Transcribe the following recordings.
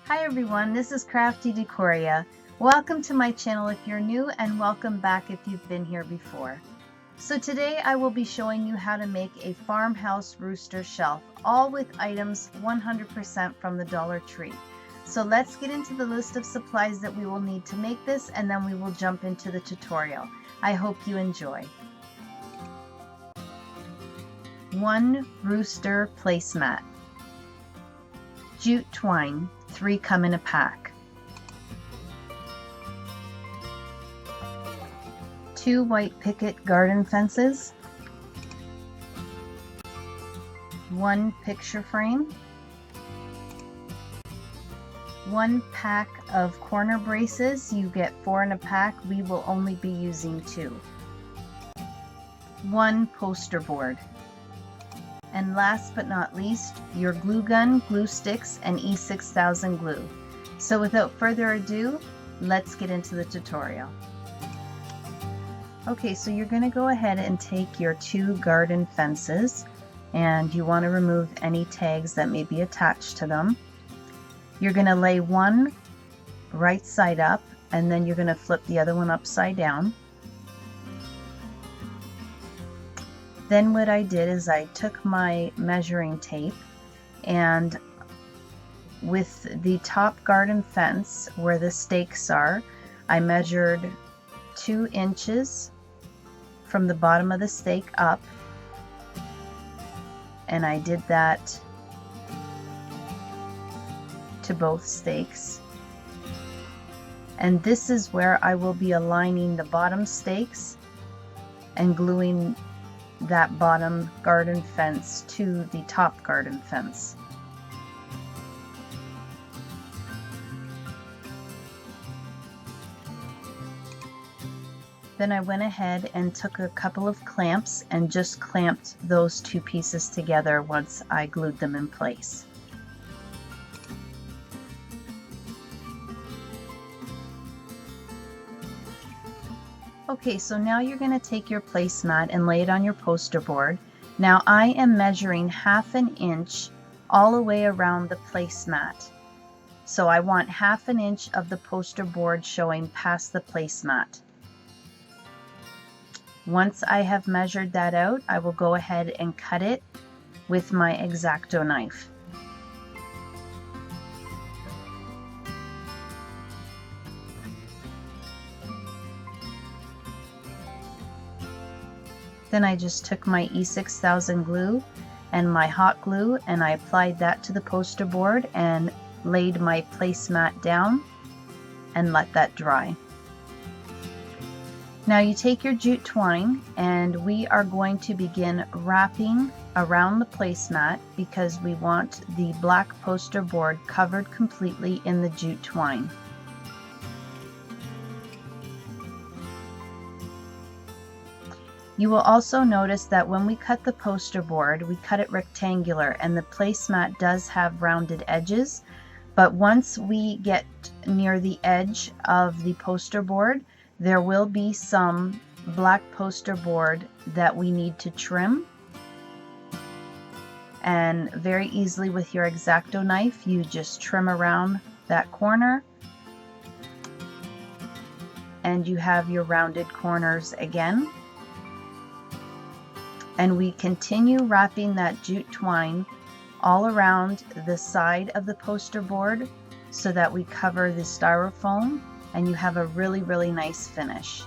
Hi everyone, this is Crafty Decoria. Welcome to my channel if you're new, and welcome back if you've been here before. So today I will be showing you how to make a farmhouse rooster shelf, all with items 100% from the Dollar Tree. So let's get into the list of supplies that we will need to make this, and then we will jump into the tutorial. I hope you enjoy. 1 rooster placemat. Jute twine, 3 come in a pack. 2 white picket garden fences. 1 picture frame. 1 pack of corner braces. You get 4 in a pack. We will only be using 2. 1 poster board. And last but not least, your glue gun, glue sticks, and E6000 glue. So without further ado, let's get into the tutorial. Okay, so you're going to go ahead and take your 2 garden fences, and you want to remove any tags that may be attached to them. You're going to lay one right side up, and then you're going to flip the other one upside down. Then what I did is I took my measuring tape, and with the top garden fence where the stakes are, I measured 2 inches from the bottom of the stake up, and I did that to both stakes. And this is where I will be aligning the bottom stakes and gluing that bottom garden fence to the top garden fence. Then I went ahead and took a couple of clamps and just clamped those 2 pieces together once I glued them in place. Okay, so now you're going to take your placemat and lay it on your poster board. Now I am measuring 1/2 inch all the way around the placemat. So I want 1/2 inch of the poster board showing past the placemat. Once I have measured that out, I will go ahead and cut it with my X-Acto knife. Then I just took my E6000 glue and my hot glue, and I applied that to the poster board and laid my placemat down and let that dry. Now you take your jute twine, and we are going to begin wrapping around the placemat because we want the black poster board covered completely in the jute twine. You will also notice that when we cut the poster board, we cut it rectangular, and the placemat does have rounded edges, but once we get near the edge of the poster board, there will be some black poster board that we need to trim. And very easily with your X-Acto knife, you just trim around that corner, and you have your rounded corners again. And we continue wrapping that jute twine all around the side of the poster board so that we cover the styrofoam and you have a really, really nice finish.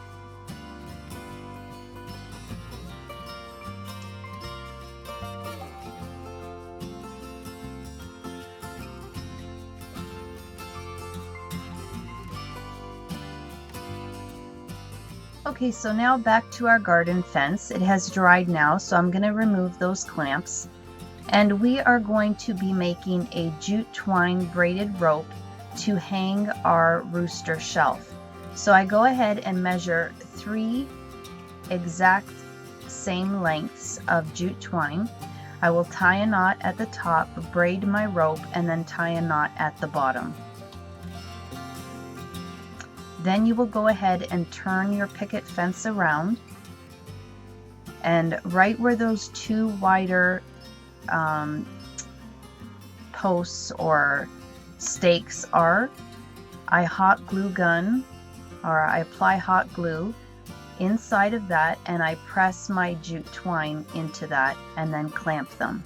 Okay, so now back to our garden fence. It has dried now, so I'm going to remove those clamps. And we are going to be making a jute twine braided rope to hang our rooster shelf. So I go ahead and measure 3 exact same lengths of jute twine. I will tie a knot at the top, braid my rope, and then tie a knot at the bottom. Then you will go ahead and turn your picket fence around, and right where those 2 wider posts or stakes are, I hot glue gun, or I apply hot glue inside of that, and I press my jute twine into that and then clamp them.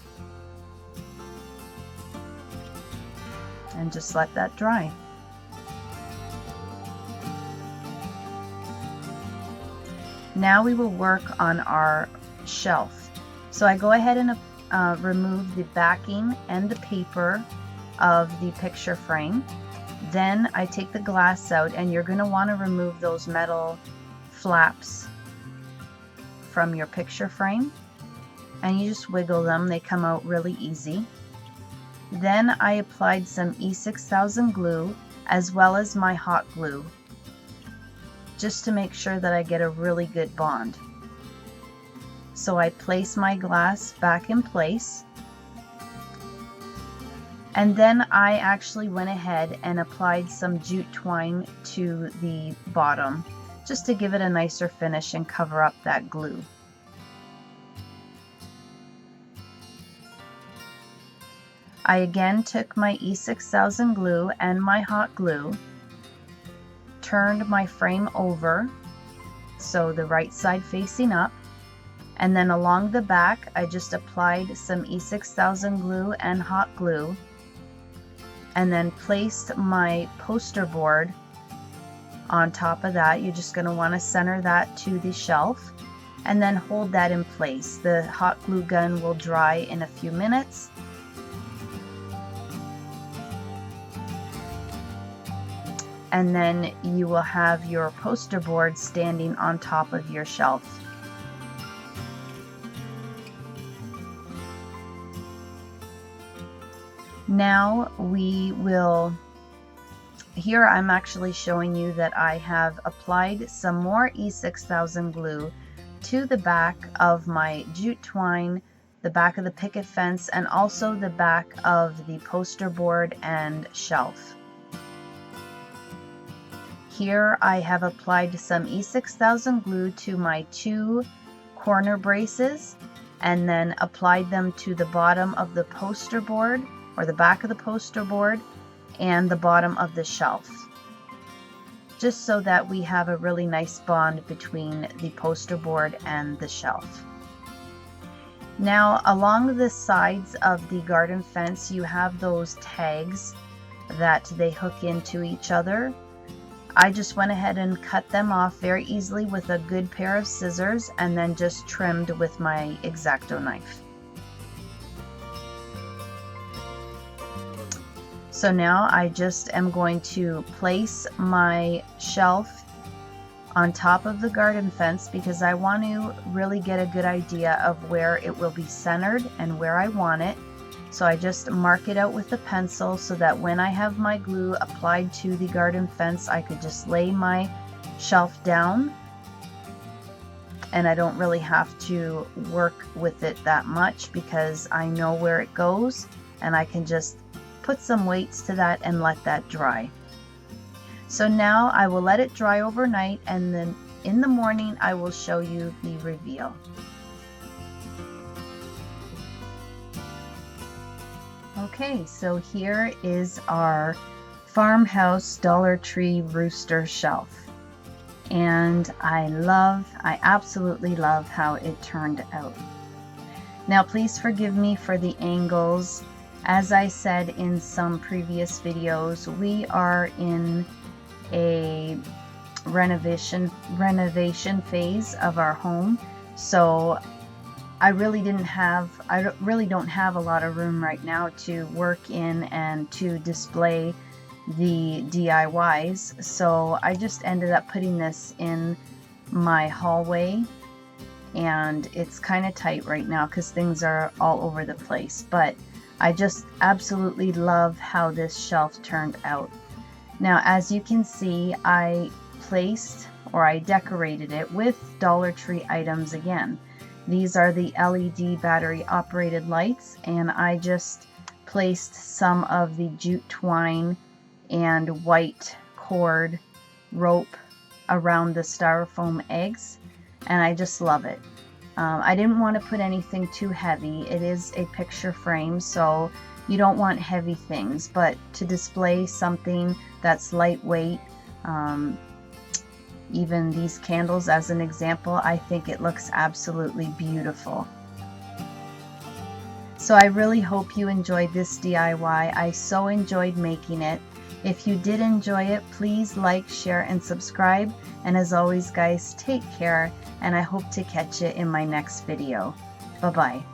And just let that dry. Now we will work on our shelf. So I go ahead and remove the backing and the paper of the picture frame. Then I take the glass out, and you're going to want to remove those metal flaps from your picture frame, and you just wiggle them. They come out really easy. Then I applied some E6000 glue as well as my hot glue, just to make sure that I get a really good bond. So I place my glass back in place, and then I actually went ahead and applied some jute twine to the bottom, just to give it a nicer finish and cover up that glue. I again took my E6000 glue and my hot glue, turned my frame over, so the right side facing up, and then along the back I just applied some E6000 glue and hot glue, and then placed my poster board on top of that. You're just going to want to center that to the shelf and then hold that in place. The hot glue gun will dry in a few minutes. And then you will have your poster board standing on top of your shelf. Now we will, here I'm actually showing you that I have applied some more E6000 glue to the back of my jute twine, the back of the picket fence, and also the back of the poster board and shelf. Here I have applied some E6000 glue to my 2 corner braces, and then applied them to the bottom of the poster board, or the back of the poster board, and the bottom of the shelf, just so that we have a really nice bond between the poster board and the shelf. Now along the sides of the garden fence you have those tags that they hook into each other. I just went ahead and cut them off very easily with a good pair of scissors, and then just trimmed with my X-Acto knife. So now I just am going to place my shelf on top of the garden fence, because I want to really get a good idea of where it will be centered and where I want it. So I just mark it out with a pencil so that when I have my glue applied to the garden fence, I could just lay my shelf down, and I don't really have to work with it that much because I know where it goes, and I can just put some weights to that and let that dry. So now I will let it dry overnight, and then in the morning I will show you the reveal. Okay, so here is our Farmhouse Dollar Tree Rooster shelf, and I absolutely love how it turned out. Now please forgive me for the angles. As I said in some previous videos, we are in a renovation phase of our home, so I really don't have a lot of room right now to work in and to display the DIYs. So I just ended up putting this in my hallway, and it's kind of tight right now because things are all over the place, but I just absolutely love how this shelf turned out. Now, as you can see, I decorated it with Dollar Tree items again. These are the LED battery operated lights, and I just placed some of the jute twine and white cord rope around the styrofoam eggs, and I just love it. I didn't want to put anything too heavy. It is a picture frame, so You don't want heavy things, but to display something that's lightweight, even these candles as an example, I think it looks absolutely beautiful. So I really hope you enjoyed this DIY. I so enjoyed making it. If you did enjoy it, please like, share, and subscribe. And as always, guys, take care, and I hope to catch you in my next video. Bye-bye.